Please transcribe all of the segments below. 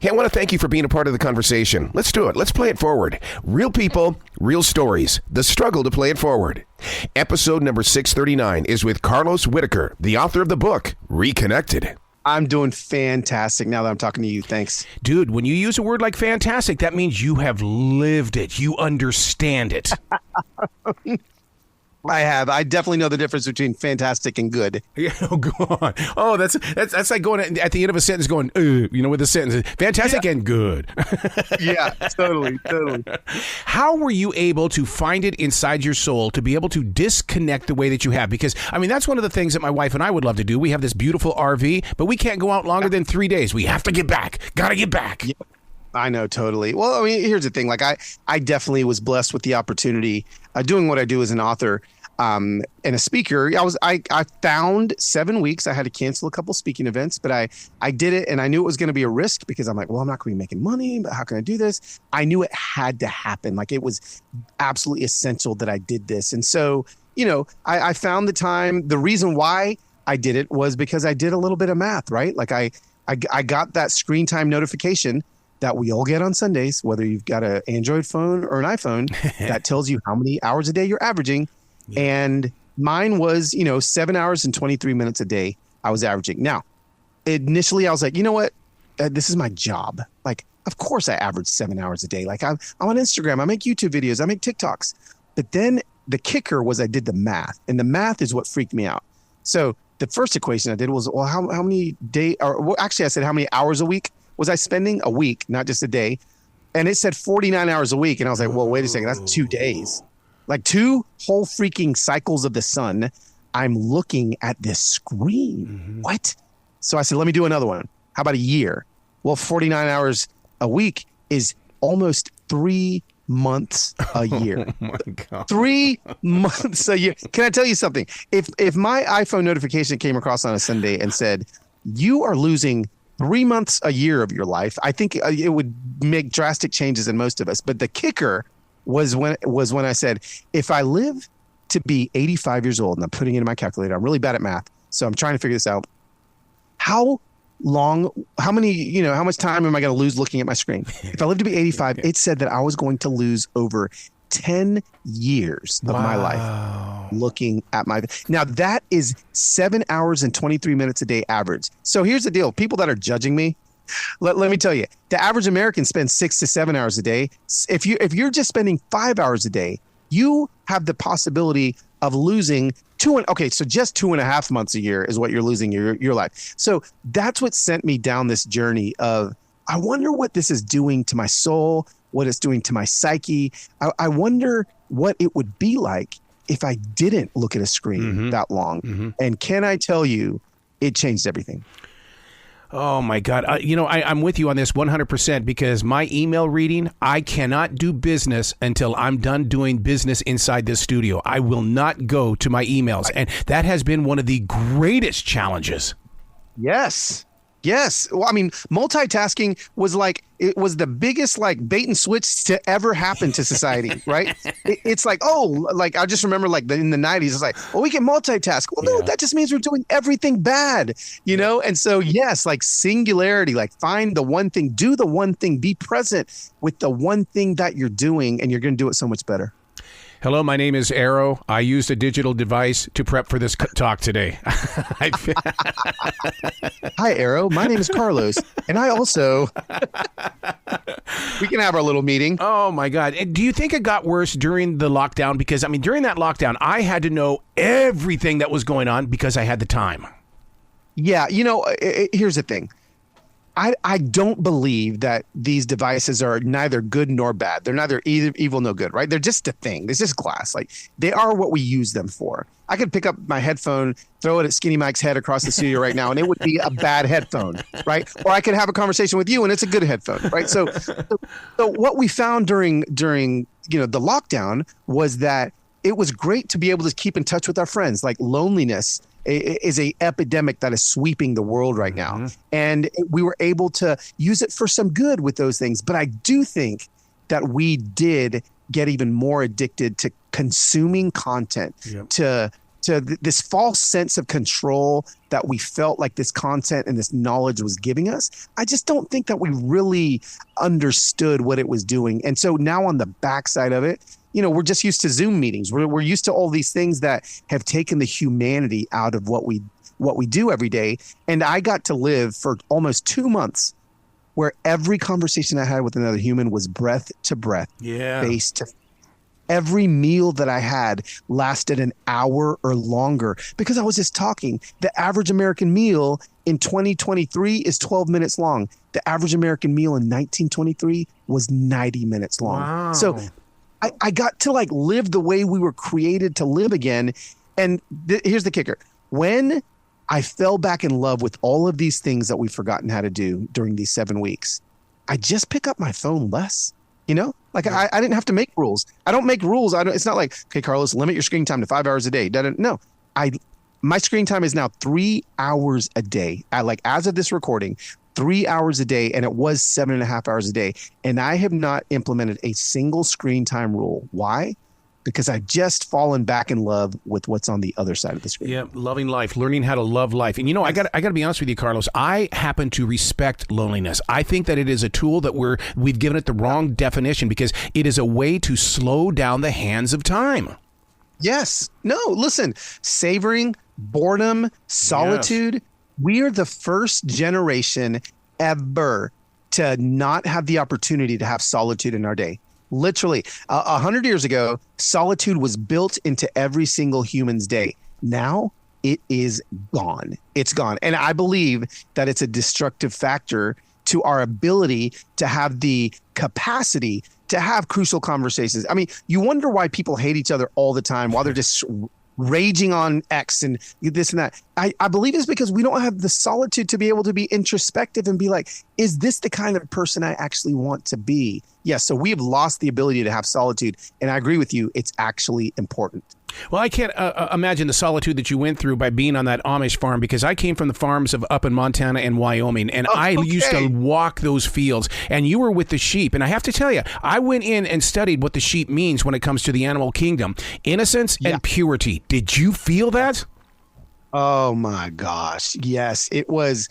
Hey, I want to thank you for being a part of the conversation. Let's do it. Let's play it forward. Real people, real stories. The struggle to play it forward. Episode number 639 is with Carlos Whittaker, the author of the book, Reconnected. I'm doing fantastic now that I'm talking to you. Thanks. Dude, when you use a word like fantastic, that means you have lived it. You understand it. I have. I definitely know the difference between fantastic and good. Yeah, oh, go on. Oh, that's like going at the end of a sentence going, with the sentence, fantastic and good. Yeah, totally. How were you able to find it inside your soul to be able to disconnect the way that you have? Because, I mean, that's one of the things that my wife and I would love to do. We have this beautiful RV, but we can't go out longer than 3 days. We have to get back. Got to get back. Yeah. I know, totally. Well, I mean, here's the thing. Like, I definitely was blessed with the opportunity doing what I do as an author and a speaker. I found 7 weeks. I had to cancel a couple speaking events, but I did it, and I knew it was going to be a risk because I'm like, well, I'm not going to be making money, but how can I do this? I knew it had to happen. Like, it was absolutely essential that I did this. And so, I found the time. The reason why I did it was because I did a little bit of math, right? Like I got that screen time notification that we all get on Sundays, whether you've got an Android phone or an iPhone, that tells you how many hours a day you're averaging. Yeah. And mine was, 7 hours and 23 minutes a day I was averaging. Now, initially I was like, you know what? This is my job. Like, of course I average 7 hours a day. Like I'm on Instagram. I make YouTube videos. I make TikToks. But then the kicker was I did the math, and the math is what freaked me out. So the first equation I did was, well, how many I said, how many hours a week was I spending a week, not just a day? And it said 49 hours a week. And I was like, well, wait a second. That's 2 days. Like 2 whole freaking cycles of the sun. I'm looking at this screen. Mm-hmm. What? So I said, let me do another one. How about a year? Well, 49 hours a week is almost 3 months a year. Oh my God. 3 months a year. Can I tell you something? If my iPhone notification came across on a Sunday and said, you are losing 3 months a year of your life, I think it would make drastic changes in most of us. But the kicker was when I said, if I live to be 85 years old, and I'm putting it in my calculator, I'm really bad at math, so I'm trying to figure this out. How much time am I going to lose looking at my screen? If I live to be 85, it said that I was going to lose over 10 years of my life looking at my. Now that is 7 hours and 23 minutes a day average. So here's the deal. People that are judging me, let me tell you, the average American spends 6 to 7 hours a day. If you're just spending 5 hours a day, you have the possibility of losing just 2.5 months a year is what you're losing your life. So that's what sent me down this journey of, I wonder what this is doing to my soul, what it's doing to my psyche. I wonder what it would be like if I didn't look at a screen that long. Mm-hmm. And can I tell you, it changed everything. Oh, my God. I'm with you on this 100% because my email reading, I cannot do business until I'm done doing business inside this studio. I will not go to my emails. And that has been one of the greatest challenges. Yes. Well, I mean, multitasking was the biggest bait and switch to ever happen to society, right? It's like, I just remember in the 90s, it's like, well, we can multitask. Well, no, that just means we're doing everything bad, And so, yes, singularity, find the one thing, do the one thing, be present with the one thing that you're doing, and you're going to do it so much better. Hello, my name is Arrow. I used a digital device to prep for this talk today. Hi, Arrow. My name is Carlos, and I also... We can have our little meeting. Oh, my God. Do you think it got worse during the lockdown? Because, during that lockdown, I had to know everything that was going on because I had the time. Yeah, here's the thing. I don't believe that these devices are neither good nor bad. They're neither evil nor good, right? They're just a thing. It's just glass. They are what we use them for. I could pick up my headphone, throw it at Skinny Mike's head across the studio right now, and it would be a bad headphone, right? Or I could have a conversation with you, and it's a good headphone, right? So what we found during the lockdown was that it was great to be able to keep in touch with our friends. Loneliness is a epidemic that is sweeping the world right now. And we were able to use it for some good with those things. But I do think that we did get even more addicted to consuming content, to this false sense of control that we felt like this content and this knowledge was giving us. I just don't think that we really understood what it was doing. And so now on the backside of it, we're just used to Zoom meetings. We're used to all these things that have taken the humanity out of what we do every day. And I got to live for almost 2 months where every conversation I had with another human was breath to breath, face to face. Every meal that I had lasted an hour or longer because I was just talking. The average American meal in 2023 is 12 minutes long. The average American meal in 1923 was 90 minutes long. Wow. So I got to like live the way we were created to live again. And here's the kicker. When I fell back in love with all of these things that we've forgotten how to do during these 7 weeks, I just pick up my phone less. Like I didn't have to make rules. I don't make rules. It's not like, okay, Carlos, limit your screen time to 5 hours a day. No, my screen time is now 3 hours a day. As of this recording, 3 hours a day, and it was 7.5 hours a day. And I have not implemented a single screen time rule. Why? Because I've just fallen back in love with what's on the other side of the screen. Yeah, loving life, learning how to love life. And I got to be honest with you, Carlos. I happen to respect loneliness. I think that it is a tool that we've given it the wrong definition because it is a way to slow down the hands of time. Yes. No, listen, savoring, boredom, solitude. Yes. We are the first generation ever to not have the opportunity to have solitude in our day. Literally, 100 years ago, solitude was built into every single human's day. Now it is gone. It's gone. And I believe that it's a destructive factor to our ability to have the capacity to have crucial conversations. I mean, you wonder why people hate each other all the time while they're just raging on X and this and that. I believe it's because we don't have the solitude to be able to be introspective and be like, is this the kind of person I actually want to be? Yes. So we have lost the ability to have solitude. And I agree with you. It's actually important. Well, I can't imagine the solitude that you went through by being on that Amish farm because I came from the farms of up in Montana and Wyoming, and I used to walk those fields, and you were with the sheep. And I have to tell you, I went in and studied what the sheep means when it comes to the animal kingdom, innocence and purity. Did you feel that? Oh, my gosh. Yes, it was.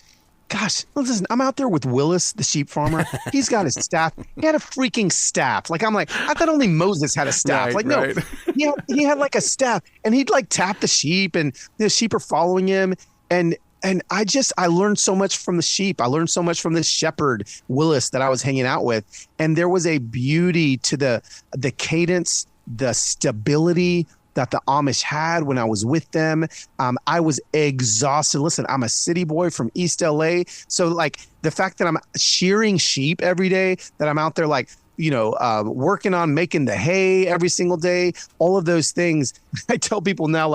Gosh, listen, I'm out there with Willis, the sheep farmer. He's got his staff. He had a freaking staff. I thought only Moses had a staff. No, he had like a staff, and he'd like tap the sheep, and the sheep are following him. And I learned so much from the sheep. I learned so much from this shepherd, Willis, that I was hanging out with. And there was a beauty to the cadence, the stability that the Amish had when I was with them. I was exhausted. Listen, I'm a city boy from East LA. So the fact that I'm shearing sheep every day, that I'm out there working on making the hay every single day, all of those things. I tell people now,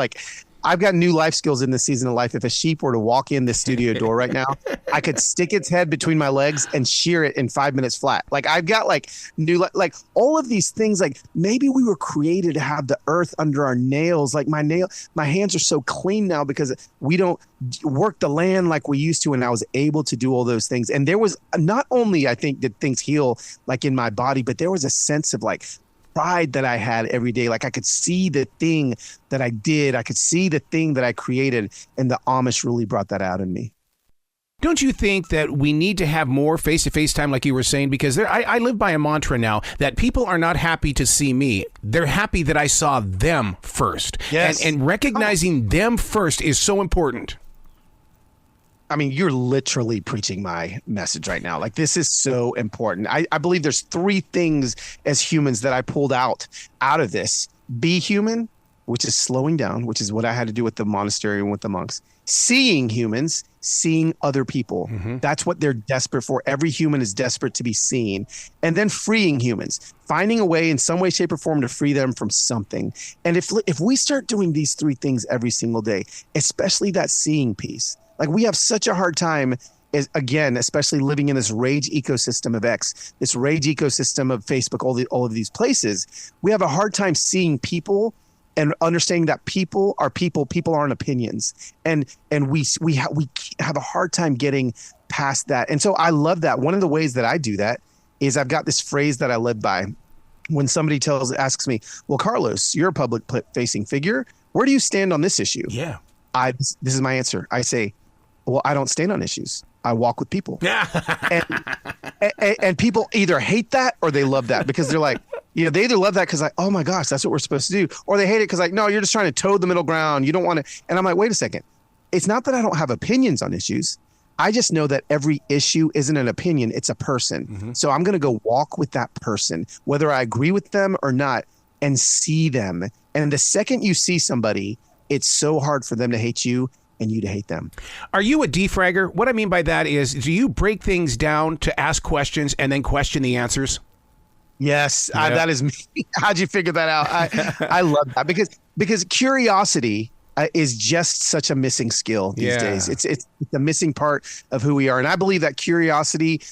I've got new life skills in this season of life. If a sheep were to walk in this studio door right now, I could stick its head between my legs and shear it in 5 minutes flat. I've got new, all of these things. Maybe we were created to have the earth under our nails. My hands are so clean now because we don't work the land like we used to. And I was able to do all those things. And there was not only, I think, did things heal in my body, but there was a sense of pride that I had every day. I could see the thing that I did. I could see the thing that I created. And the Amish really brought that out in me. Don't you think that we need to have more face-to-face time, like you were saying? Because I live by a mantra now that people are not happy to see me. They're happy that I saw them first. Yes. And recognizing them first is so important. I mean, you're literally preaching my message right now. This is so important. I believe there's 3 things as humans that I pulled out of this. Be human, which is slowing down, which is what I had to do with the monastery and with the monks. Seeing humans, seeing other people. Mm-hmm. That's what they're desperate for. Every human is desperate to be seen. And then freeing humans, finding a way in some way, shape, or form to free them from something. And if we start doing these 3 things every single day, especially that seeing piece, we have such a hard time, especially living in this rage ecosystem of X, this rage ecosystem of Facebook, all of these places. We have a hard time seeing people and understanding that people are people. People aren't opinions, and we have a hard time getting past that. And so I love that. One of the ways that I do that is I've got this phrase that I live by. When somebody asks me, well, Carlos, you're a public facing figure. where do you stand on this issue? Yeah. This is my answer. I say, well, I don't stand on issues. I walk with people. and people either hate that or they love that, because they're like, they either love that because like, oh my gosh, that's what we're supposed to do. Or they hate it because like, no, you're just trying to toe the middle ground. You don't want to. And I'm like, wait a second. It's not that I don't have opinions on issues. I just know that every issue isn't an opinion. It's a person. Mm-hmm. So I'm going to go walk with that person, whether I agree with them or not, and see them. And the second you see somebody, it's so hard for them to hate you and you to hate them. Are you a defragger? What I mean by that is, do you break things down to ask questions and then question the answers? Yes, that is me. How'd you figure that out? I love that because curiosity is just such a missing skill these days. It's the missing part of who we are. And I believe that curiosity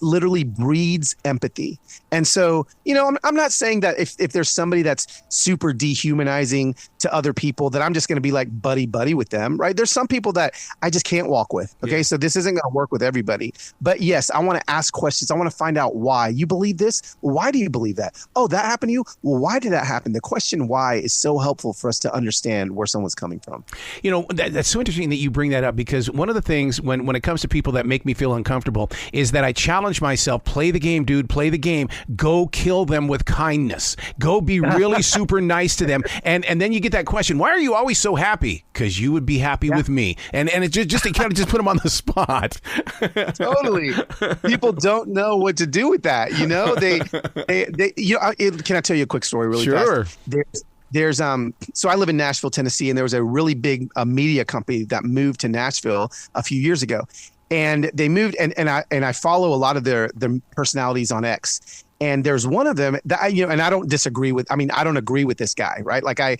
literally breeds empathy. And so, I'm not saying that if there's somebody that's super dehumanizing to other people, that I'm just going to be like buddy with them, right? There's some people that I just can't walk with. Okay. Yeah. So this isn't going to work with everybody, but yes, I want to ask questions. I want to find out why you believe this. Well, why do you believe that? Oh, that happened to you. Well, why did that happen? The question why is so helpful for us to understand where someone's coming from. That's so interesting that you bring that up, because one of the things when it comes to people that make me feel uncomfortable is that I challenge myself, play the game, dude, play the game, go kill them with kindness, go be really super nice to them. And then you get that question, why are you always so happy? Because you would be happy with me. And it just it kind of just put them on the spot. Totally. People don't know what to do with that. Can I tell you a quick story really fast? There's so I live in Nashville, Tennessee, and there was a really big media company that moved to Nashville a few years ago, and they moved and I follow a lot of their personalities on X, and there's one of them that and I don't disagree with. I mean, I don't agree with this guy, right? Like I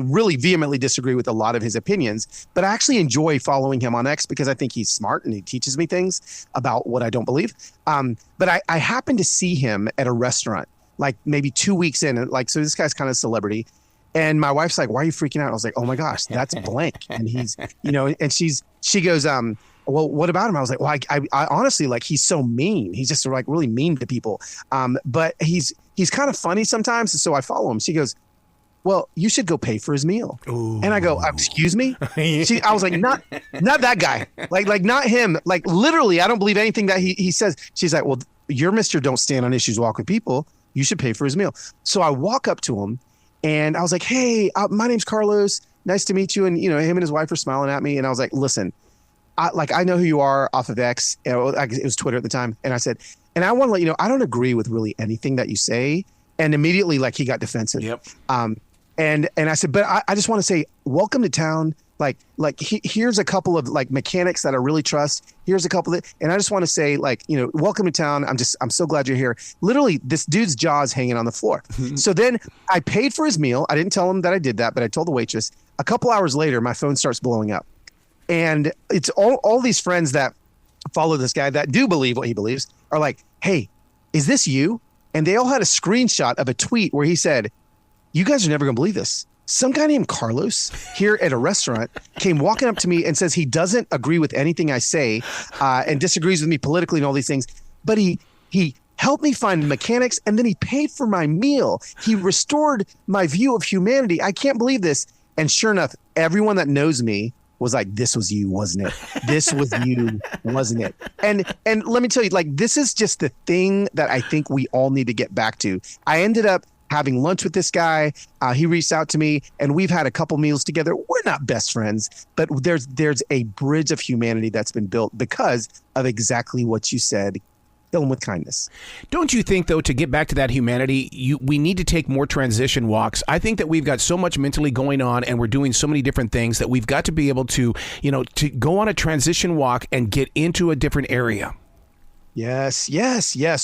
really vehemently disagree with a lot of his opinions, but I actually enjoy following him on X because I think he's smart and he teaches me things about what I don't believe. But I happened to see him at a restaurant like maybe 2 weeks in, and like, so this guy's kind of a celebrity. And my wife's like, why are you freaking out? I was like, oh my gosh, that's blank. And he's, and she goes, well, what about him? I was like, well, I honestly, like, he's so mean. He's just like really mean to people. But he's kind of funny sometimes. So I follow him. She goes, well, you should go pay for his meal. Ooh. And I go, excuse me? I was like, not that guy. Like not him. Like literally, I don't believe anything that he says. She's like, well, you're Mr. Don't Stand on Issues, Walk with People. You should pay for his meal. So I walk up to him. And I was like, hey, my name's Carlos. Nice to meet you. And, him and his wife were smiling at me. And I was like, listen, I know who you are off of X. It was Twitter at the time. And I said, and I want to let you know, I don't agree with really anything that you say. And immediately, like, he got defensive. Yep. And I said, but I just want to say, welcome to town. Here's a couple of like mechanics that I really trust. Here's a couple and I just want to say, like, welcome to town. I'm so glad you're here. Literally, this dude's jaw is hanging on the floor. So then I paid for his meal. I didn't tell him that I did that, but I told the waitress. A couple hours later, my phone starts blowing up. And it's all these friends that follow this guy that do believe what he believes are like, hey, is this you? And they all had a screenshot of a tweet where he said, you guys are never going to believe this. Some guy named Carlos here at a restaurant came walking up to me and says he doesn't agree with anything I say and disagrees with me politically and all these things. But he helped me find mechanics, and then he paid for my meal. He restored my view of humanity. I can't believe this. And sure enough, everyone that knows me was like, this was you, wasn't it? This was you, wasn't it? And let me tell you, like, this is just the thing that I think we all need to get back to. I ended up having lunch with this guy. He reached out to me and we've had a couple meals together. We're not best friends, but there's a bridge of humanity that's been built because of exactly what you said. Kill them with kindness. Don't you think, though, to get back to that humanity, we need to take more transition walks? I think that we've got so much mentally going on and we're doing so many different things that we've got to be able to, to go on a transition walk and get into a different area. Yes.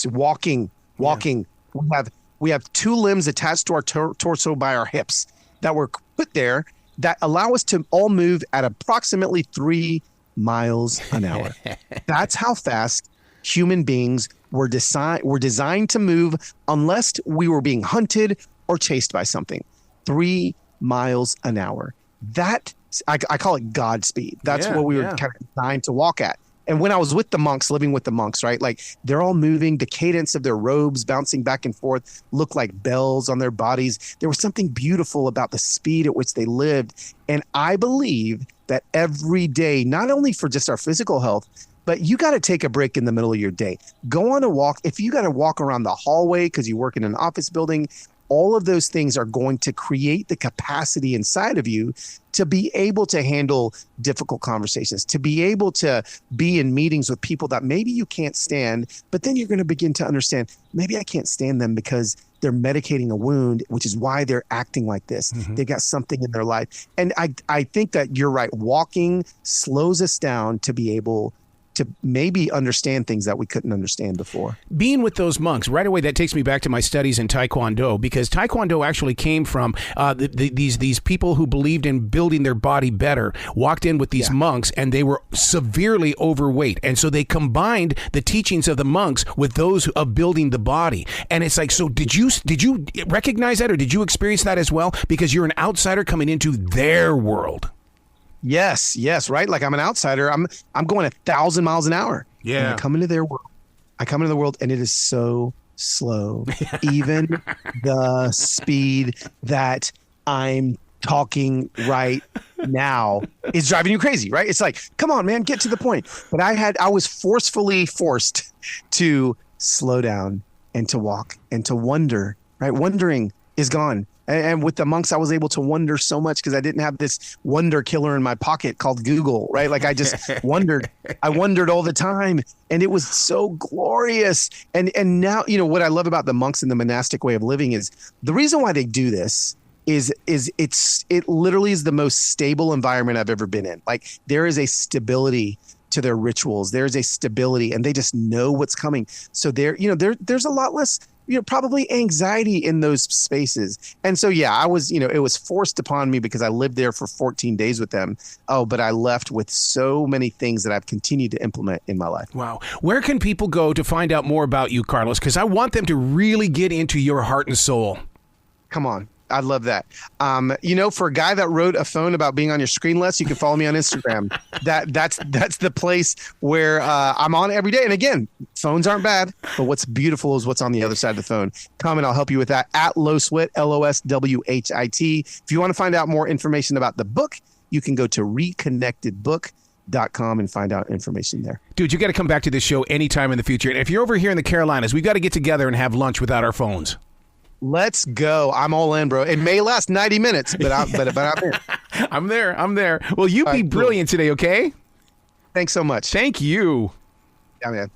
Walking. Yeah. We have two limbs attached to our torso by our hips that were put there that allow us to all move at approximately 3 miles an hour. That's how fast human beings were designed to move unless we were being hunted or chased by something. 3 miles an hour. That I call it God speed. That's what we were kind of designed to walk at. And when I was with the monks, living with the monks, right, like they're all moving, the cadence of their robes bouncing back and forth looked like bells on their bodies. There was something beautiful about the speed at which they lived. And I believe that every day, not only for just our physical health, but you got to take a break in the middle of your day. Go on a walk. If you got to walk around the hallway because you work in an office building, all of those things are going to create the capacity inside of you to be able to handle difficult conversations, to be able to be in meetings with people that maybe you can't stand, but then you're going to begin to understand, maybe I can't stand them because they're medicating a wound, which is why they're acting like this. Mm-hmm. They've got something in their life. And I think that you're right. Walking slows us down to be able to maybe understand things that we couldn't understand before. Being with those monks, right away, that takes me back to my studies in Taekwondo, because Taekwondo actually came from these people who believed in building their body better, walked in with these monks, and they were severely overweight. And so they combined the teachings of the monks with those of building the body. And it's like, so did you recognize that, or did you experience that as well? Because you're an outsider coming into their world. Yes, right. Like I'm an outsider. I'm going 1,000 miles an hour. Yeah. And I come into their world. I come into the world, and it is so slow. Even the speed that I'm talking right now is driving you crazy, right? It's like, come on, man, get to the point. But I was forcefully forced to slow down and to walk and to wonder, right? Wondering is gone. And with the monks, I was able to wonder so much because I didn't have this wonder killer in my pocket called Google, right? Like I just wondered. I wondered all the time, and it was so glorious. And now, what I love about the monks and the monastic way of living is the reason why they do this is it literally is the most stable environment I've ever been in. Like there is a stability to their rituals. There's a stability, and they just know what's coming. So there's a lot less probably anxiety in those spaces. And so, I was, it was forced upon me because I lived there for 14 days with them. Oh, but I left with so many things that I've continued to implement in my life. Wow. Where can people go to find out more about you, Carlos? Because I want them to really get into your heart and soul. Come on. I love that. For a guy that wrote a phone about being on your screen less, you can follow me on Instagram. That's the place where I'm on every day. And again, phones aren't bad, but what's beautiful is what's on the other side of the phone. Come and I'll help you with that at Loswhit, LOSWHIT. If you want to find out more information about the book, you can go to reconnectedbook.com and find out information there. Dude, you got to come back to this show anytime in the future. And if you're over here in the Carolinas, we've got to get together and have lunch without our phones. Let's go. I'm all in, bro. It may last 90 minutes, but I'm in. I'm there. Well, you be brilliant today, okay? Thanks so much. Thank you. Yeah, man.